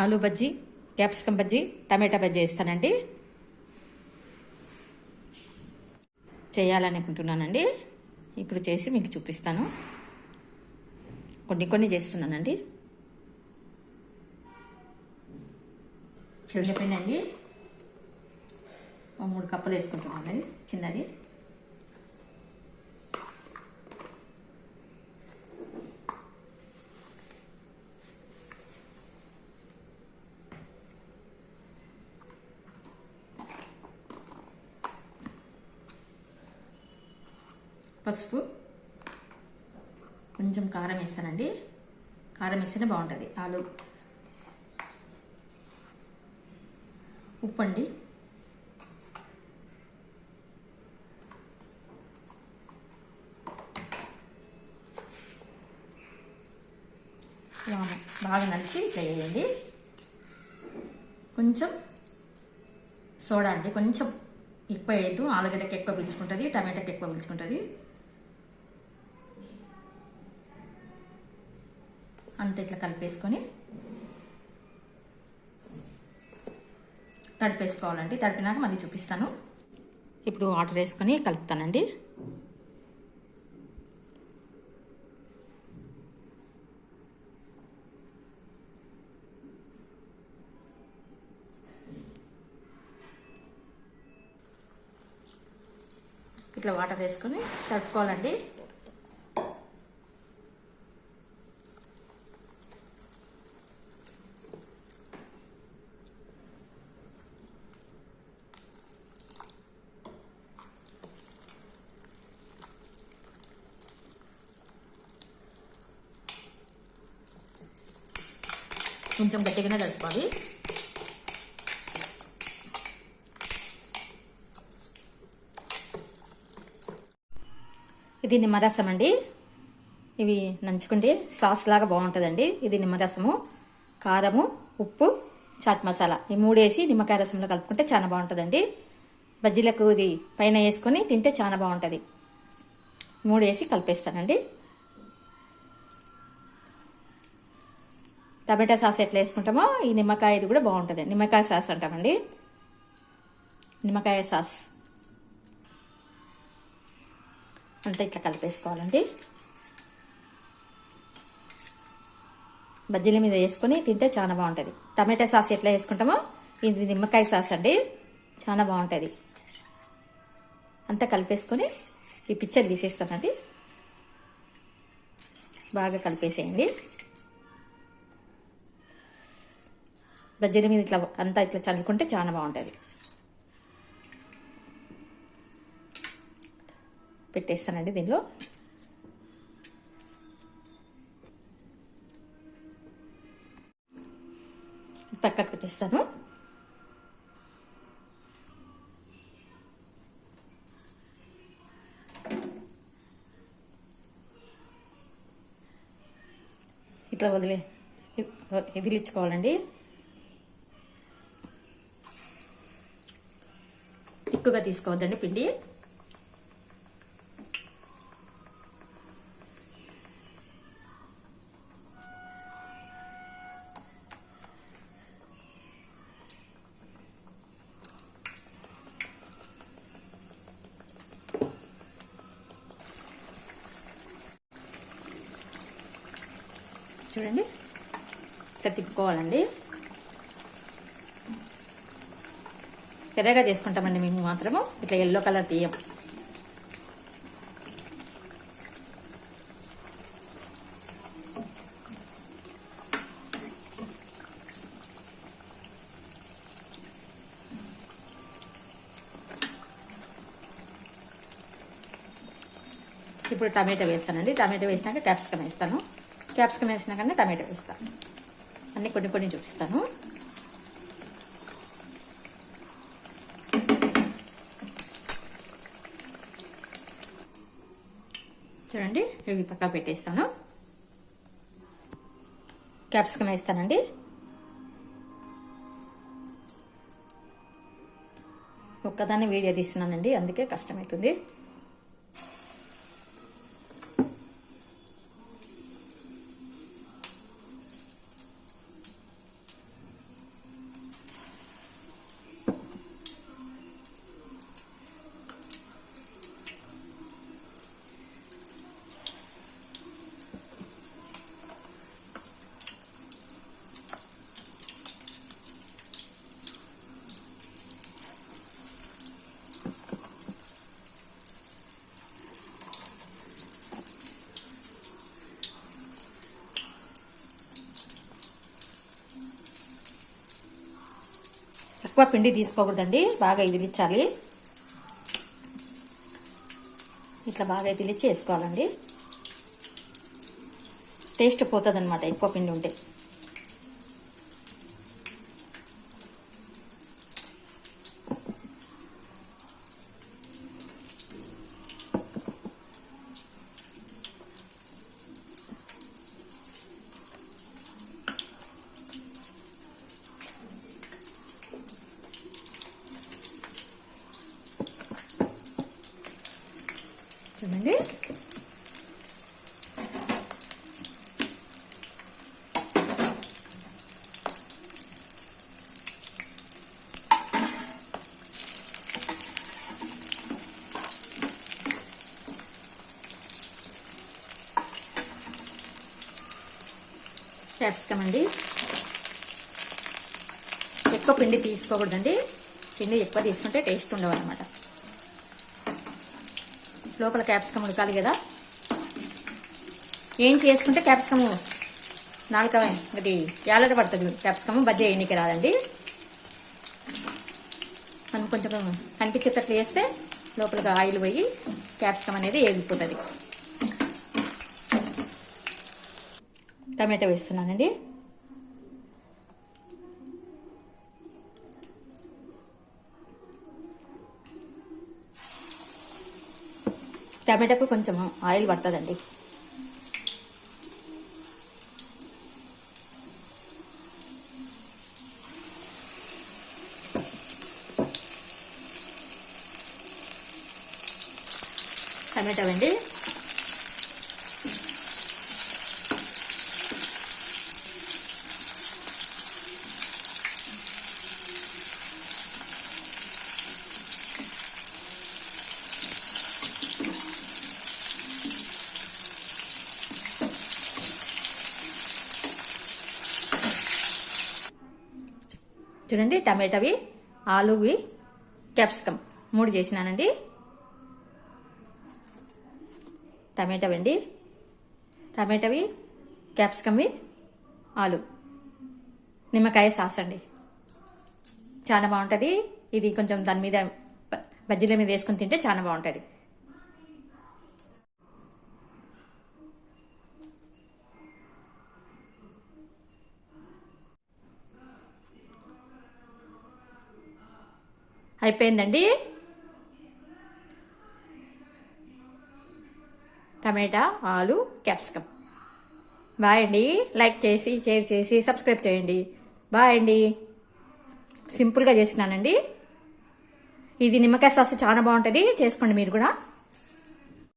ఆలు బజ్జీ, క్యాప్సికమ్ బజ్జీ, టమాటా బజ్జీ వేస్తానండి. చేయాలనుకుంటున్నానండి. ఇప్పుడు చేసి మీకు చూపిస్తాను. కొన్ని చేస్తున్నానండి. శనగపిండి అండి 3 కప్పులు వేసుకుంటున్నానండి చిన్నది. పసుపు, కొంచెం కారం వేస్తానండి. కారం వేస్తేనే బాగుంటుంది ఆలు. ఉప్పు అండి, బాగా నలిచి ఇట్లా వేయండి. కొంచెం సోడా అండి, కొంచెం ఎక్కువ వేయద్దు. ఆలుగడ్డకి ఎక్కువ పీల్చుకుంటుంది, టమాటాకి ఎక్కువ పీల్చుకుంటుంది. అంత ఇట్లా కలిపేసుకొని తడిపేసుకోవాలండి. తడిపినాక మళ్ళీ చూపిస్తాను. ఇప్పుడు వాటర్ వేసుకొని కలుపుతానండి. ఇట్లా వాటర్ వేసుకొని తడుపుకోవాలండి. కొంచెం గట్టిగానే తడుపుకోవాలి. ఇది నిమ్మరసం అండి. ఇవి నంచుకుంటే సాస్ లాగా బాగుంటుందండి. ఇది నిమ్మరసము, కారము, ఉప్పు, చాట్ మసాలా ఈ 3 వేసి నిమ్మకాయ రసంలో కలుపుకుంటే చాలా బాగుంటుందండి. బజ్జీలకు ఇది పైన వేసుకొని తింటే చాలా బాగుంటుంది. 3 వేసి కలిపేస్తానండి. టమాటా సాస్ ఎట్లా వేసుకుంటామో ఈ నిమ్మకాయ ఇది కూడా బాగుంటుంది. నిమ్మకాయ సాస్ అంటామండి, నిమ్మకాయ సాస్. అంతా ఇట్లా కలిపేసుకోవాలండి. బజ్జీల మీద వేసుకొని తింటే చాలా బాగుంటుంది. టమాటా సాస్ ఎట్లా వేసుకుంటామో ఇది నిమ్మకాయ సాస్ అండి, చాలా బాగుంటుంది. అంతా కలిపేసుకొని ఈ పిక్చర్ తీసేస్తానండి. బాగా కలిపేసేయండి. బజ్జీల మీద ఇట్లా అంతా ఇట్లా చల్లుకుంటే చాలా బాగుంటుంది. పెట్టేస్తానండి దీనిలో. పక్కకు పెట్టేస్తాను. ఇట్లా ఎదిలించుకోవాలండి. ఎక్కువగా తీసుకోవద్దండి పిండి. చూడండి ఇట్లా తిప్పుకోవాలండి. ఎర్రగా చేసుకుంటామండి మేము మాత్రము, ఇట్లా ఎల్లో కలర్ తీయం. ఇప్పుడు టమాటా వేస్తానండి. టమాటా వేసినాక క్యాప్సికమ్ వేస్తాను. క్యాప్సికమ్ వేసినాక టమాటా వేస్తాను. అన్నీ కొన్ని చూపిస్తాను. చూడండి ఇవి పక్కా పెట్టేస్తాను. క్యాప్సికమ్ వేస్తానండి. ఒక్కదాన్ని వీడియో తీస్తున్నానండి, అందుకే కష్టమవుతుంది. ఎక్కువ పిండి తీసుకోకూడదండి, బాగా ఇదిలించాలి. ఇట్లా బాగా ఇదిలిచ్చి వేసుకోవాలండి. టేస్ట్ పోతుంది అనమాట ఎక్కువ పిండి ఉంటే. చూడండి, క్యాప్సికమ్ అండి. ఎక్కువ పిండి తీసుకోకూడదండి, పిండి ఎక్కువ తీసుకుంటే టేస్ట్ ఉండవు అనమాట. లోపల క్యాప్సికమ్ ఉడకాలి కదా. ఏం చేసుకుంటే క్యాప్సికము నాలుక అది యాలట పడుతుంది. క్యాప్సికము బజ్జీ వేయనీకి రాదండి. మనం కొంచెం కనిపించేటట్లు వేస్తే లోపలికి ఆయిల్ పోయి క్యాప్సికమ్ అనేది వేగిపోతుంది. టమాటా వేస్తున్నానండి. టమాటాకు కొంచెం ఆయిల్ పడుతుందండి. టమాటా అండి. చూడండి, టమాటావి, ఆలువి, క్యాప్సికమ్ 3 చేసినానండి. టమాటావండి, టమాటావి, క్యాప్సికమ్వి, ఆలు, నిమ్మకాయ సాస్ అండి. చాలా బాగుంటుంది ఇది. కొంచెం దాని మీద బజ్జీల మీద వేసుకుని తింటే చాలా బాగుంటుంది. అయిపోయిందండి టమాటా, ఆలు, క్యాప్సికమ్. బాయ్ అండి. లైక్ చేసి, షేర్ చేసి, సబ్స్క్రైబ్ చేయండి. బాయ్ అండి. సింపుల్గా చేసినానండి. ఇది నిమ్మకాయ సాస్ చాలా బాగుంటుంది, చేసుకోండి మీరు కూడా.